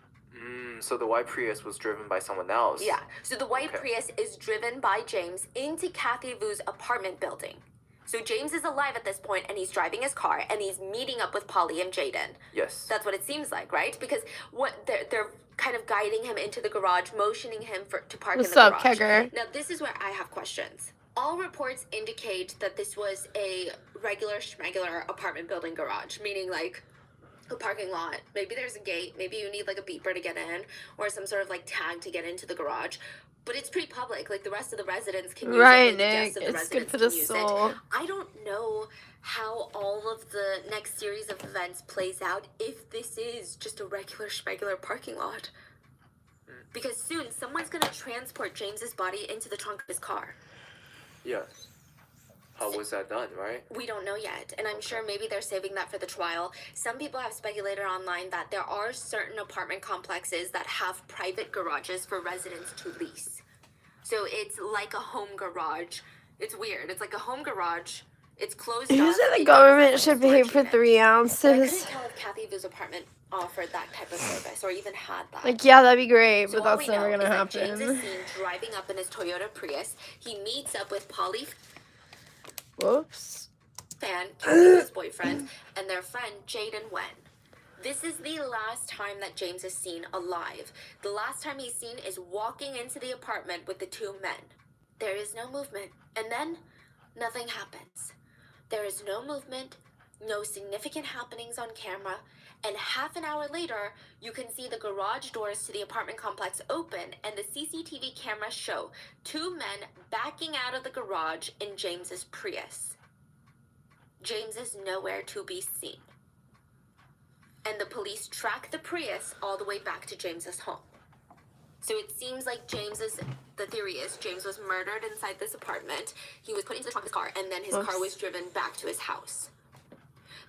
So the white Prius was driven by someone else. Yeah. So the white Okay. Prius is driven by James into Kathy Vu's apartment building. So James is alive at this point, and he's driving his car, and he's meeting up with Polly and Jaden. Yes. That's what it seems like, right? Because what they're kind of guiding him into the garage, motioning him to park What's in the up, garage. Kegger? Now, this is where I have questions. All reports indicate that this was a regular schmegular apartment building garage, meaning like a parking lot. Maybe there's a gate. Maybe you need like a beeper to get in, or some sort of like tag to get into the garage. But it's pretty public. Like, the rest of the residents can use Right, it. Like, the Nick. guests of the It's good residents for the can use soul. it. I don't know how all of the next series of events plays out if this is just a regular schmegular parking lot. Because soon someone's gonna transport James's body into the trunk of his car. Yes. How was that done, right? We don't know yet, and I'm sure maybe they're saving that for the trial. Some people have speculated online that there are certain apartment complexes that have private garages for residents to lease. So it's like a home garage. It's weird. It's like a home garage. It's closed You off. said the It government doesn't should have a pay storage for unit. 3 But I ounces. couldn't tell if Kathy Vu's apartment offered that type of service or even had that. Like, yeah, that'd be great, So but all that's we know never gonna is that James is happen. seen driving up in his Toyota Prius. He meets up with Polly Whoops. Fan, Kathy's boyfriend, and their friend Jaden Wen. This is the last time that James is seen alive. The last time he's seen is walking into the apartment with the two men. There is no movement, and then nothing happens. There is no movement, no significant happenings on camera, and half an hour later, you can see the garage doors to the apartment complex open, and the CCTV cameras show two men backing out of the garage in James's Prius. James is nowhere to be seen. And the police track the Prius all the way back to James's home. So it seems like the theory is James was murdered inside this apartment. He was put into the trunk of his car, and then his car was driven back to his house.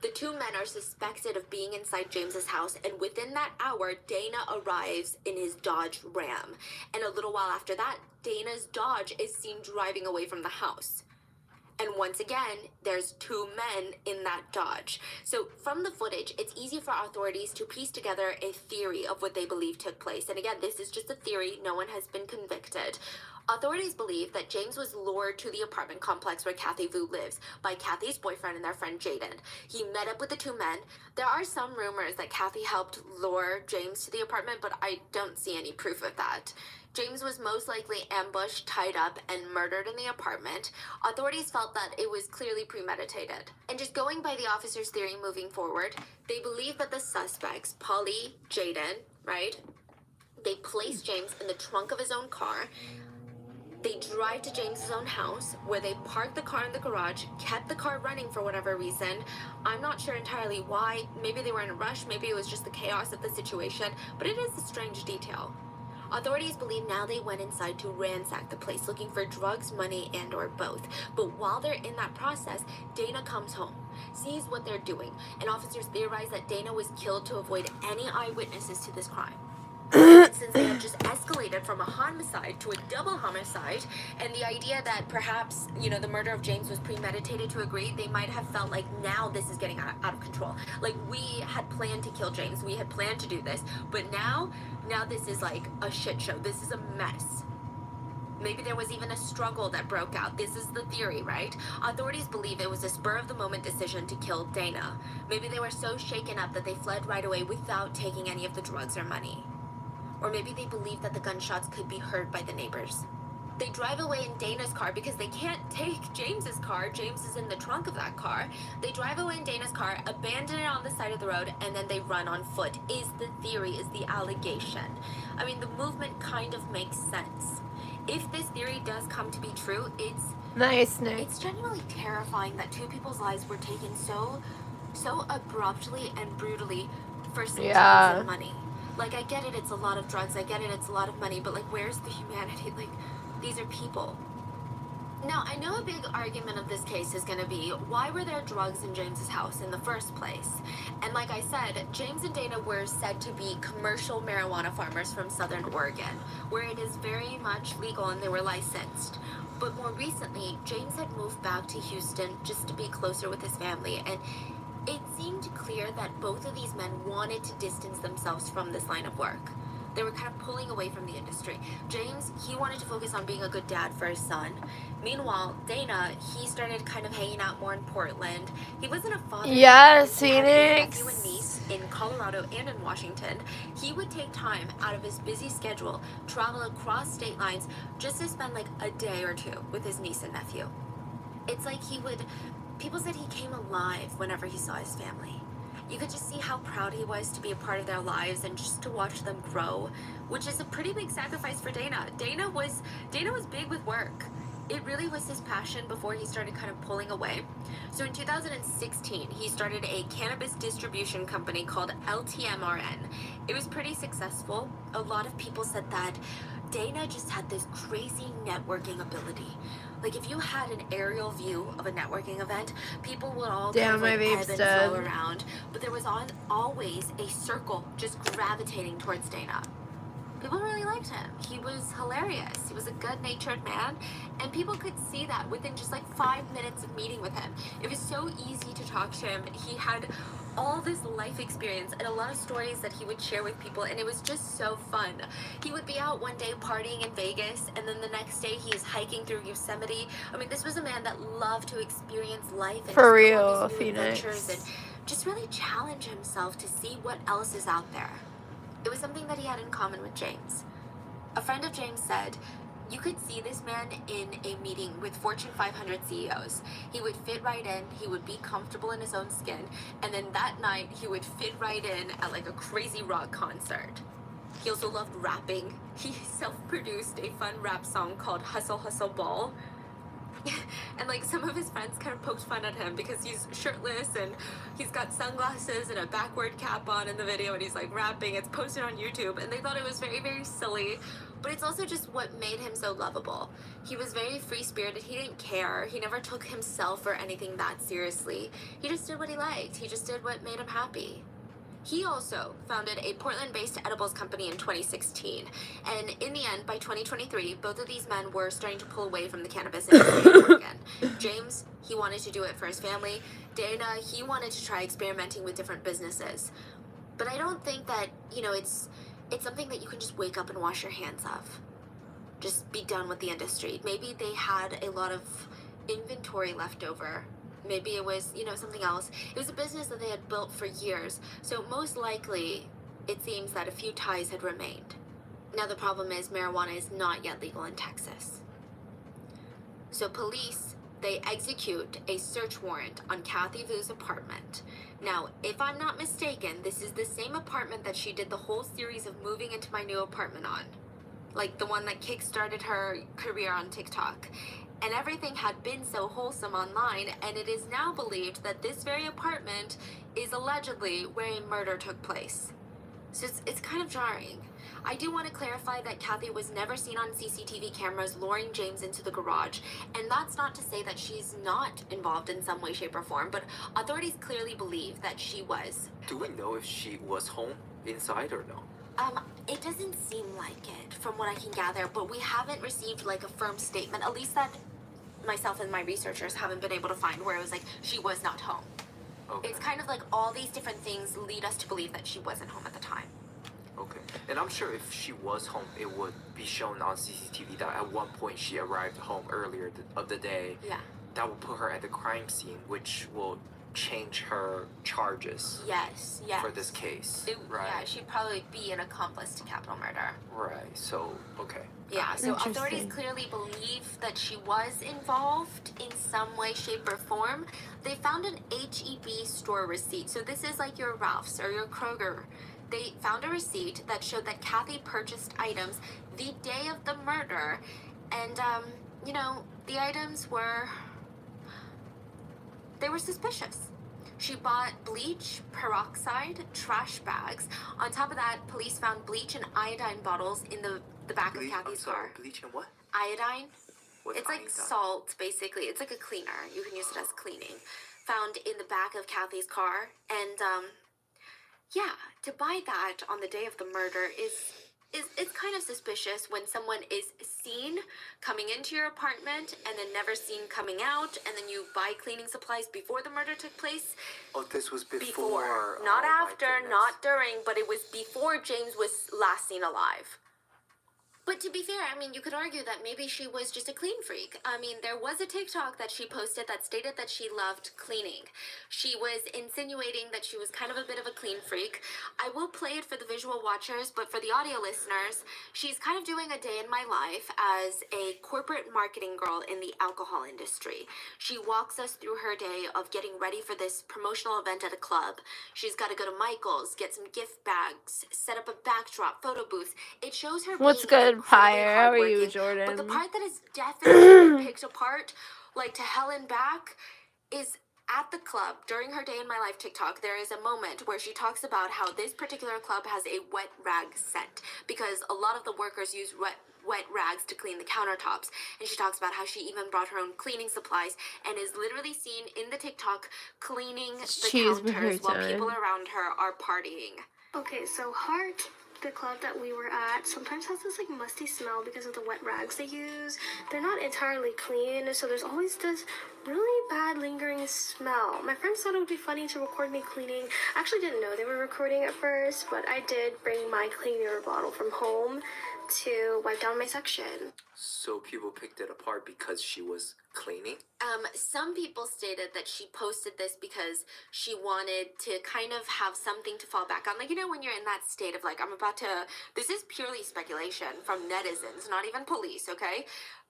The two men are suspected of being inside James's house, and within that hour, Dana arrives in his Dodge Ram. And a little while after that, Dana's Dodge is seen driving away from the house. And once again, there's two men in that Dodge. So from the footage, it's easy for authorities to piece together a theory of what they believe took place. And again, this is just a theory. No one has been convicted. Authorities believe that James was lured to the apartment complex where Kathy Vu lives by Kathy's boyfriend and their friend Jaden. He met up with the two men. There are some rumors that Kathy helped lure James to the apartment, but I don't see any proof of that. James was most likely ambushed, tied up, and murdered in the apartment. Authorities felt that it was clearly premeditated. And just going by the officer's theory moving forward, they believe that the suspects, Polly, Jaden, right? They placed James in the trunk of his own car. They drive to James's own house, where they parked the car in the garage, kept the car running for whatever reason. I'm not sure entirely why. Maybe they were in a rush, maybe it was just the chaos of the situation, but it is a strange detail. Authorities believe now they went inside to ransack the place, looking for drugs, money, and or both. But while they're in that process, Dana comes home, sees what they're doing, and officers theorize that Dana was killed to avoid any eyewitnesses to this crime. Since they have just escalated from a homicide to a double homicide, and the idea that perhaps, the murder of James was premeditated to agree, they might have felt like now this is getting out of control. Like, we had planned to kill James, we had planned to do this, but now this is like a shit show. This is a mess. Maybe there was even a struggle that broke out. This is the theory, right? Authorities believe it was a spur-of-the-moment decision to kill Dana. Maybe they were so shaken up that they fled right away without taking any of the drugs or money. Or maybe they believe that the gunshots could be heard by the neighbors. They drive away in Dana's car because they can't take James's car. James is in the trunk of that car. They drive away in Dana's car, abandon it on the side of the road, and then they run on foot, is the theory, is the allegation. I mean, the movement kind of makes sense. If this theory does come to be true, it's Nice, Nick. It's genuinely terrifying that two people's lives were taken so abruptly and brutally for some drugs and money. Like, I get it, it's a lot of drugs, I get it, it's a lot of money, but, like, where's the humanity? Like, these are people. Now, I know a big argument of this case is going to be, why were there drugs in James's house in the first place? And like I said, James and Dana were said to be commercial marijuana farmers from Southern Oregon, where it is very much legal and they were licensed. But more recently, James had moved back to Houston just to be closer with his family, and it seemed clear that both of these men wanted to distance themselves from this line of work. They were kind of pulling away from the industry. James, he wanted to focus on being a good dad for his son. Meanwhile, Dana, he started kind of hanging out more in Portland. He wasn't a father. Yes, He had a Phoenix. nephew and niece in Colorado and in Washington. He would take time out of his busy schedule, travel across state lines, just to spend like a day or two with his niece and nephew. It's like people said he came alive whenever he saw his family. You could just see how proud he was to be a part of their lives and just to watch them grow, which is a pretty big sacrifice for Dana. Dana was big with work. It really was his passion before he started kind of pulling away. So in 2016, he started a cannabis distribution company called LTMRN. It was pretty successful. A lot of people said that Dana just had this crazy networking ability. Like, if you had an aerial view of a networking event, people would all Damn, my ebb babe's and dead. flow around. But there was always a circle just gravitating towards Dana. People really liked him. He was hilarious. He was a good-natured man, and people could see that within just like 5 minutes of meeting with him. It was so easy to talk to him. He had all this life experience and a lot of stories that he would share with people, and it was just so fun. He would be out one day partying in Vegas, and then the next day he's hiking through Yosemite. I mean, this was a man that loved to experience life and For just go on real, these new adventures Phoenix. and just really challenge himself to see what else is out there. It was something that he had in common with James. A friend of James said, you could see this man in a meeting with Fortune 500 CEOs. He would fit right in, he would be comfortable in his own skin, and then that night he would fit right in at like a crazy rock concert. He also loved rapping. He self-produced a fun rap song called Hustle Hustle Ball. And like some of his friends kind of poked fun at him because he's shirtless and he's got sunglasses and a backward cap on in the video, and he's like rapping. It's posted on YouTube, and they thought it was very, very silly. But it's also just what made him so lovable. He was very free-spirited. He didn't care. He never took himself or anything that seriously. He just did what he liked. He just did what made him happy. He also founded a Portland-based edibles company in 2016. And in the end, by 2023, both of these men were starting to pull away from the cannabis industry again. James, he wanted to do it for his family. Dana, he wanted to try experimenting with different businesses. But I don't think that, it's something that you can just wake up and wash your hands of. Just be done with the industry. Maybe they had a lot of inventory left over. Maybe it was, something else. It was a business that they had built for years. So most likely, it seems that a few ties had remained. Now the problem is marijuana is not yet legal in Texas. So police, they execute a search warrant on Kathy Vu's apartment. Now, if I'm not mistaken, this is the same apartment that she did the whole series of moving into my new apartment on. Like the one that kickstarted her career on TikTok. And everything had been so wholesome online, and it is now believed that this very apartment is allegedly where a murder took place. So it's kind of jarring. I do want to clarify that Kathy was never seen on CCTV cameras luring James into the garage, and that's not to say that she's not involved in some way, shape, or form, but authorities clearly believe that she was. Do we know if she was home inside or no? It doesn't seem like it, from what I can gather, but we haven't received, like, a firm statement, at least that myself and my researchers haven't been able to find, where it was like, she was not home. Okay. It's kind of like all these different things lead us to believe that she wasn't home at the time. Okay. And I'm sure if she was home, it would be shown on CCTV that at one point she arrived home earlier of the day. Yeah. That will put her at the crime scene, which will change her charges. Yes. For this case, right? Yeah, she'd probably be an accomplice to capital murder. Right. So, okay. Yeah, so Interesting. authorities clearly believe that she was involved in some way, shape, or form. They found an HEB store receipt. So this is like your Ralph's or your Kroger. They found a receipt that showed that Kathy purchased items the day of the murder. And, the items were suspicious. She bought bleach, peroxide, trash bags. On top of that, police found bleach and iodine bottles in the back of Kathy's car. Bleach and what? Iodine? What's It's like iodine? salt, basically. It's like a cleaner. You can use it as cleaning. Found in the back of Kathy's car. And, to buy that on the day of the murder it's kind of suspicious when someone is seen coming into your apartment and then never seen coming out, and then you buy cleaning supplies before the murder took place. Oh, this was before. Before. Not Oh, my after, goodness. not during, but it was before James was last seen alive. But to be fair, you could argue that maybe she was just a clean freak. There was a TikTok that she posted that stated that she loved cleaning. She was insinuating that she was kind of a bit of a clean freak. I will play it for the visual watchers, but for the audio listeners, she's kind of doing a day in my life as a corporate marketing girl in the alcohol industry. She walks us through her day of getting ready for this promotional event at a club. She's got to go to Michael's, get some gift bags, set up a backdrop, photo booth. It shows her What's being good, incredibly Pyre? How are you, hardworking. Jordan? But the part that is definitely been picked apart, like to hell and back, is at the club. During her day in my life TikTok, there is a moment where she talks about how this particular club has a wet rag set because a lot of the workers use wet rags to clean the countertops. And she talks about how she even brought her own cleaning supplies and is literally seen in the TikTok cleaning the counters while people around her are partying. Okay, so Heart, the club that we were at, sometimes has this musty smell because of the wet rags they use. They're not entirely clean, so there's always this really bad lingering smell. My friends thought it would be funny to record me cleaning. I actually didn't know they were recording at first, but I did bring my cleaner bottle from home to wipe down my section. So people picked it apart because she was cleaning? Some people stated that she posted this because she wanted to kind of have something to fall back on. Like, when you're in that state of this is purely speculation from netizens, not even police, okay?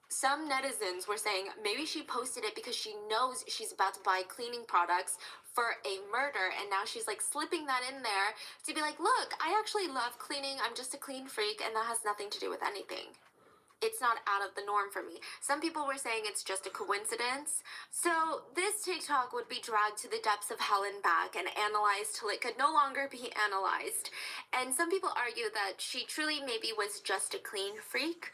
Some netizens were saying maybe she posted it because she knows she's about to buy cleaning products for a murder, and now she's slipping that in there to be like, look, I actually love cleaning, I'm just a clean freak, and that has nothing to do with anything. it's not out of the norm for me. Some people were saying it's just a coincidence. So this TikTok would be dragged to the depths of hell and back and analyzed till it could no longer be analyzed. And some people argue that she truly maybe was just a clean freak.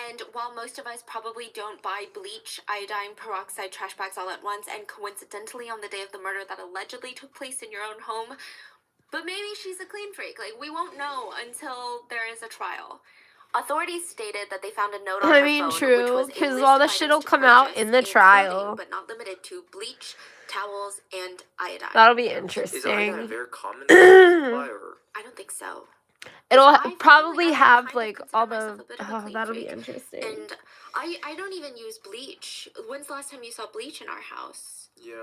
And while most of us probably don't buy bleach, iodine, peroxide, trash bags all at once, and coincidentally on the day of the murder that allegedly took place in your own home, but maybe she's a clean freak. Like, we won't know until there is a trial. Authorities stated that they found a note on her phone, true, which was a because list all of the items shit'll to come out purchase, in the including, trial. but not limited to, bleach, towels, and iodine. That'll be Is iodine interesting. very common in supply, or? I don't think so. It'll I probably have kind of like consider all myself the. a bit of a Oh, clean that'll be freak. interesting. And I don't even use bleach. When's the last time you saw bleach in our house? Yeah.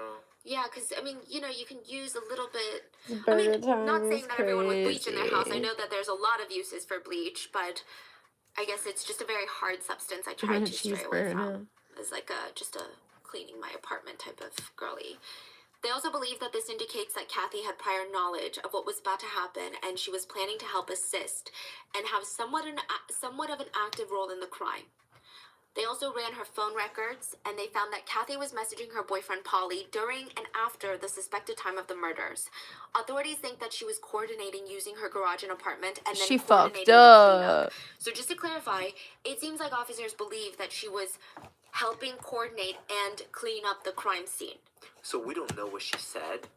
Yeah, because, I mean, you know, you can use a little bit. This I mean, burger time not is saying that everyone with bleach in their house. I crazy. know that there's a lot of uses for bleach, but I guess it's just a very hard substance I try to stray away from. It's like just a cleaning my apartment type of girly. They also believe that this indicates that Kathy had prior knowledge of what was about to happen, and she was planning to help assist and have somewhat of an active role in the crime. They also ran her phone records, and they found that Kathy was messaging her boyfriend Polly during and after the suspected time of the murders. Authorities think that she was coordinating using her garage and apartment, and then She coordinating fucked the up. cleanup. So just to clarify, it seems like officers believe that she was helping coordinate and clean up the crime scene. So we don't know what she said.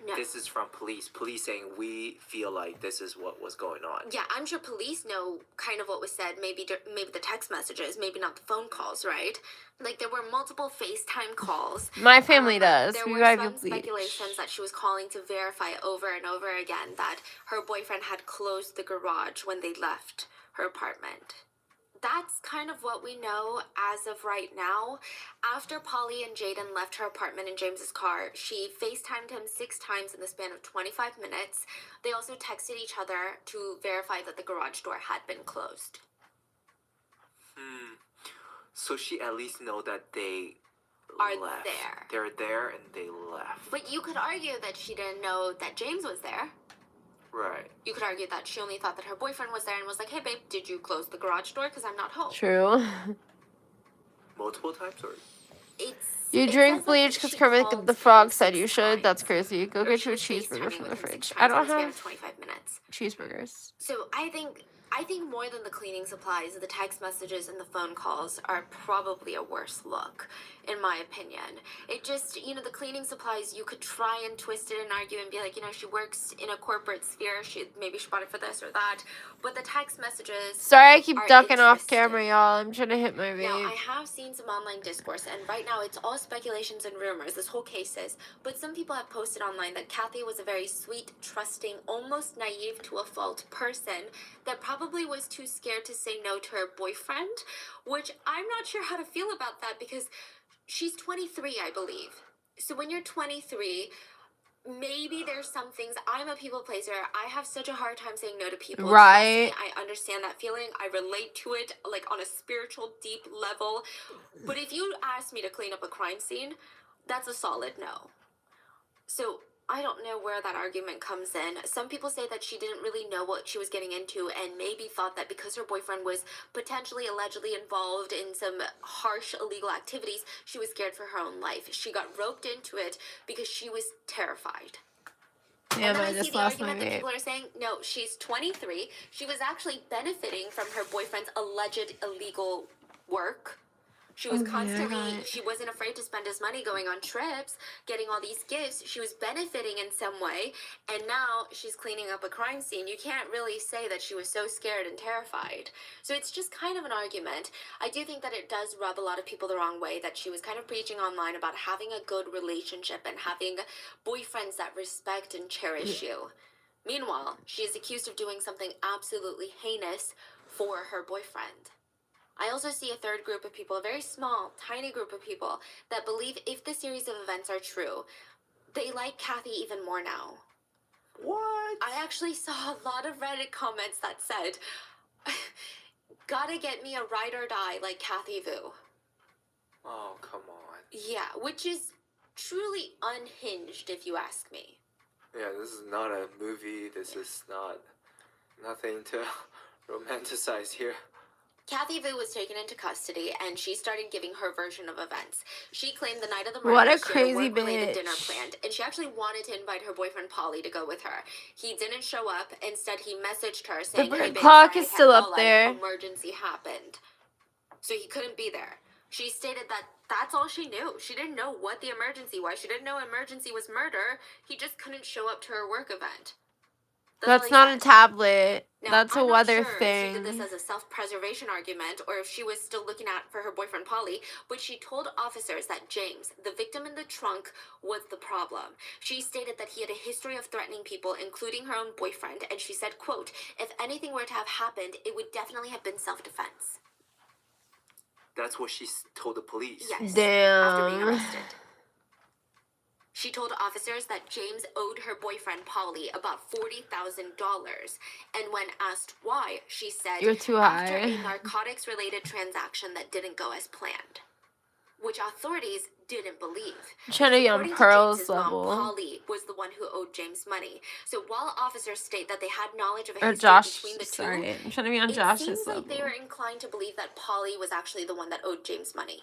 No. This is from police. Police saying we feel like this is what was going on. Yeah, I'm sure police know kind of what was said. Maybe the text messages, maybe not the phone calls, right? Like, there were multiple FaceTime calls. My family does. There We were buy some bleach. speculations that she was calling to verify over and over again that her boyfriend had closed the garage when they left her apartment. That's kind of what we know as of right now. After Polly and Jaden left her apartment in James's car, she FaceTimed him 6 times in the span of 25 minutes. They also texted each other to verify that the garage door had been closed. So she at least know that they Are left. there. They're there and they left. But you could argue that she didn't know that James was there. Right. You could argue that she only thought that her boyfriend was there and was like, hey, babe, did you close the garage door? Because I'm not home. True. Multiple times, or? You drink bleach because Kermit the Frog said you should. That's crazy. Go get you a cheeseburger from the fridge. I don't have 25 minutes. cheeseburgers. So I think more than the cleaning supplies, the text messages and the phone calls are probably a worse look, in my opinion. It just, the cleaning supplies, you could try and twist it and argue and be like, she works in a corporate sphere. Maybe she bought it for this or that. But the text messages. Sorry, I keep are ducking off interesting. camera, y'all. I'm trying to hit my Now, vape. I have seen some online discourse, and right now it's all speculations and rumors, this whole case is, but some people have posted online that Kathy was a very sweet, trusting, almost naive to a fault person that probably was too scared to say no to her boyfriend, which I'm not sure how to feel about that because she's 23, I believe. So when you're 23... maybe there's some things. I'm a people pleaser. I have such a hard time saying no to people. Right. Trust me, I understand that feeling. I relate to it, like, on a spiritual, deep level. But if you ask me to clean up a crime scene, that's a solid no. So I don't know where that argument comes in. Some people say that she didn't really know what she was getting into and maybe thought that because her boyfriend was potentially allegedly involved in some harsh illegal activities, she was scared for her own life. She got roped into it because she was terrified. Damn, and then I see just the lost my argument that vape. people are saying, no, she's 23. She was actually benefiting from her boyfriend's alleged illegal work. She was she wasn't afraid to spend his money going on trips, getting all these gifts. She was benefiting in some way, and now she's cleaning up a crime scene. You can't really say that she was so scared and terrified. So it's just kind of an argument. I do think that it does rub a lot of people the wrong way, that she was kind of preaching online about having a good relationship and having boyfriends that respect and cherish you. Meanwhile, she is accused of doing something absolutely heinous for her boyfriend. I also see a third group of people, a very small, tiny group of people, that believe if the series of events are true, they like Kathy even more now. What? I actually saw a lot of Reddit comments that said, gotta get me a ride or die like Kathy Vu. Oh, come on. Yeah, which is truly unhinged if you ask me. Yeah, this is not a movie. This is nothing to romanticize here. Kathy Vu was taken into custody, and she started giving her version of events. She claimed the night of the What a murder, she had a crazy work-related dinner bitch. planned, and she actually wanted to invite her boyfriend Polly to go with her. He didn't show up. Instead, he messaged her The saying, "Hey, bird babe, clock sorry, I is can't still go, up like, there. emergency happened." So he couldn't be there. She stated that that's all she knew. She didn't know what the emergency was. She didn't know emergency was murder. He just couldn't show up to her work event. That's all he not a said. tablet. Now, That's a I'm not weather sure if she did this thing. as a self-preservation argument or if she was still looking out for her boyfriend Polly, but she told officers that James, the victim in the trunk, was the problem. She stated that he had a history of threatening people, including her own boyfriend, and she said, quote, "If anything were to have happened, it would definitely have been self-defense." That's what she told the police. Yes. Damn. After being arrested. She told officers that James owed her boyfriend Polly about $40,000, and when asked why, she said, You're too after high. a narcotics-related transaction that didn't go as planned, which authorities didn't believe. I'm trying to be on According to Pearl's James's mom, level. Polly was the one who owed James money. So while officers state that they had knowledge of a Or history Josh, between the two, sorry. I'm trying to be on it Josh's seems level. like they are inclined to believe that Polly was actually the one that owed James money.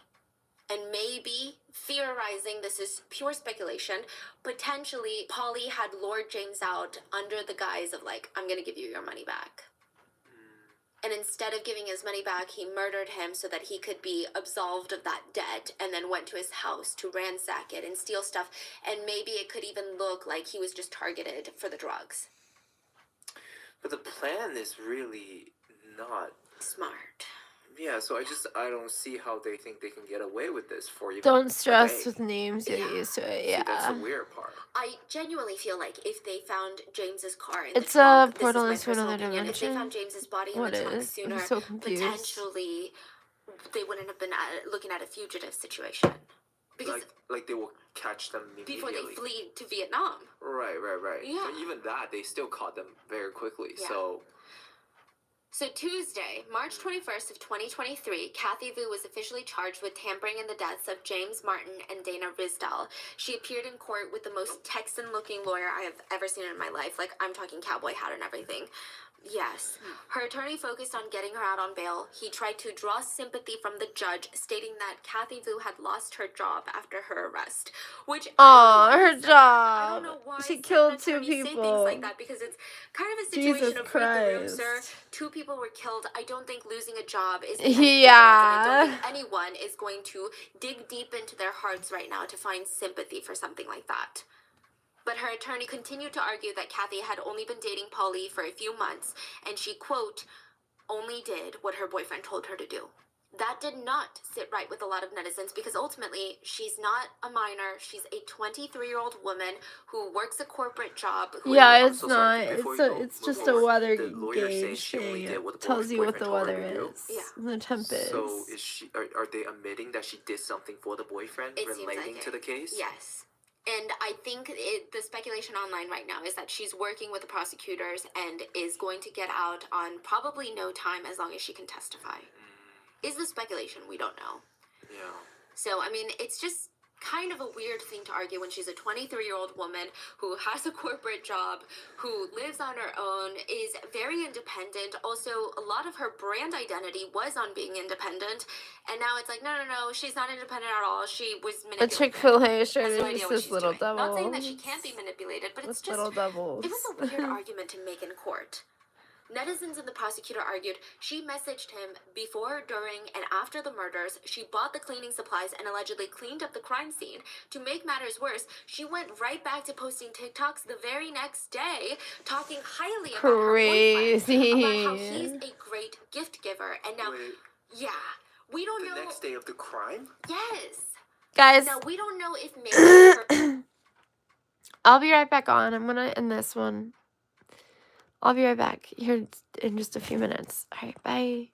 And maybe, theorizing, this is pure speculation, potentially Polly had lured James out under the guise of, like, "I'm gonna give you your money back." And instead of giving his money back, he murdered him so that he could be absolved of that debt, and then went to his house to ransack it and steal stuff. And maybe it could even look like he was just targeted for the drugs. But the plan is really not Smart. Yeah, so I don't see how they think they can get away with this for even Don't a stress day. with names. You'll get used to it. See, that's the Yeah. weird part. I genuinely feel like if they found James's car in It's the trunk, a this portal is my into personal another opinion, if they dimension. found James's body in What the trunk is? I'm sooner, so confused. potentially they wouldn't have been looking at a fugitive situation. Because Like they will catch them immediately. before they flee to Vietnam. Right. Yeah. But even that, they still caught them very quickly. Yeah. So Tuesday, March 21st of 2023, Kathy Vu was officially charged with tampering in the deaths of James Martin and Dana Risdell. She appeared in court with the most Texan-looking lawyer I have ever seen in my life. Like, I'm talking cowboy hat and everything. Yes. Her attorney focused on getting her out on bail. He tried to draw sympathy from the judge, stating that Kathy Vu had lost her job after her arrest. Which, Aw, her I don't job. know why She killed two attorneys say things people. like that, because it's kind of a situation Jesus of read the room, sir. Christ. 2 people were killed. I don't think losing a job is the Yeah. end of the world, and I don't think anyone is going to dig deep into their hearts right now to find sympathy for something like that. But her attorney continued to argue that Kathy had only been dating Polly for a few months, and she, quote, only did what her boyfriend told her to do. That did not sit right with a lot of netizens, because ultimately she's not a minor. She's a 23-year-old woman who works a corporate job. Yeah, I'm it's so not. sorry. Before It's move just a forward, weather the lawyer says gauge she only thing. did what It the tells you what the boyfriend told her weather to do. is. Yeah. The temp So is. is she? Are they admitting that she did something for the boyfriend It seems relating like to it. the case? Yes. And I think the speculation online right now is that she's working with the prosecutors and is going to get out on probably no time, as long as she can testify. Is the speculation? We don't know. Yeah. So, I mean, it's just kind of a weird thing to argue when she's a 23-year-old woman who has a corporate job, who lives on her own, is very independent. Also, a lot of her brand identity was on being independent, and now it's like, no, she's not independent at all. She was A manipulated. Chick-fil-A shirt Has no is idea just what this she's little doing. devil. Not saying that she can't be manipulated, but it's With just, little devils. it was a weird argument to make in court. Netizens and the prosecutor argued she messaged him before, during, and after the murders. She bought the cleaning supplies and allegedly cleaned up the crime scene. To make matters worse, she went right back to posting TikToks the very next day, talking highly about her boyfriend, about how he's a great gift giver. And now, yeah, we don't know. The next day of the crime? Yes. Guys, Now, we don't know if maybe I'll be right back on. I'm gonna end this one. I'll be right back here in just a few minutes. All right, bye.